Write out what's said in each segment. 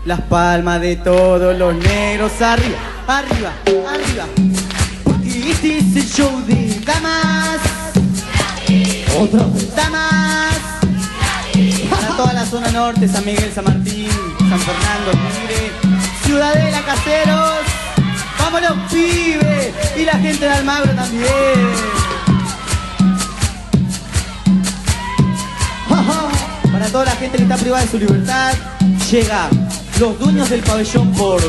Las palmas de todos los negros arriba, arriba, arriba. Porque este es el show de damas. Otra vez. Damas. Para toda la zona norte, San Miguel, San Martín, San Fernando, Tigre, Ciudadela, Caseros. ¡Vámonos, pibes! Y la gente de Almagro también. Para toda la gente que está privada de su libertad, llega los dueños del pabellón por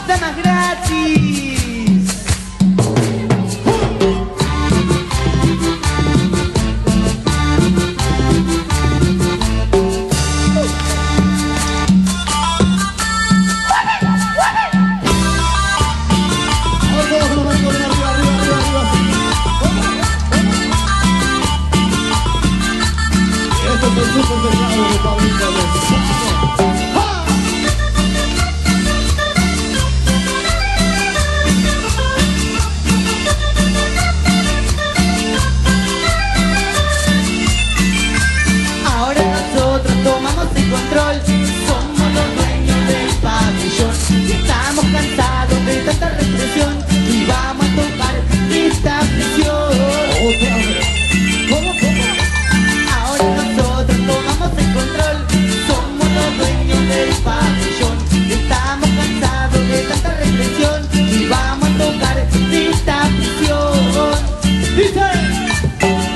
damas gratis. Ahora nosotros tomamos el control, somos los dueños del pabellón. Estamos cansados de tanta represión y vamos a tocar esta prisión. Ahora nosotros tomamos el control, somos los dueños del pabellón. Estamos cansados de tanta represión y vamos a tocar esta prisión. ¡Dice!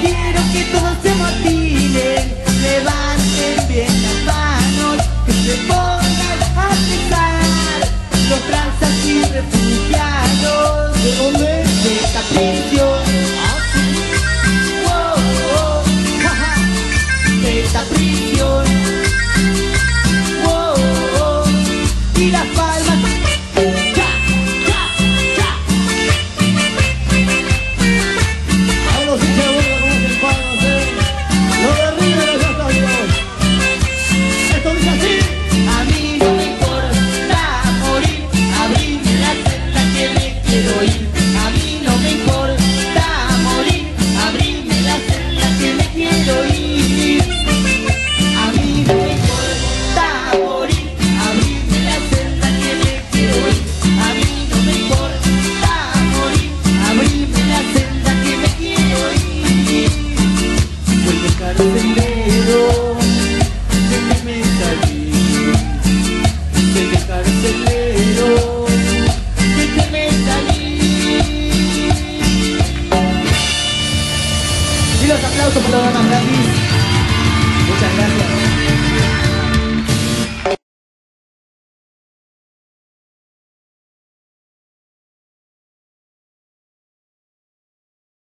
Quiero que todos se motiven, levanten bien las manos, que se pongan a pensar los transas y refugiados. ¿De dónde? De esta prisión. De esta prisión. Y las palmas. ¡Ya! ¡Ya! ¡Ya! Ahora sí se vuelve como se palmas, Lo de arriba ya está bien. Esto dice así. A mí no me importa morir, abrirme la celda que me quiero ir. A mí no me importa morir, abrirme la celda que me quiero ir. A mí no me importa morir, abrirme la celda que me quiero ir. A mí no me importa morir, abrirme la celda que me quiero ir. Soy el carcelero, déjeme salir. Soy el carcelero, déjeme salir. Y los aplausos para las damas gratis.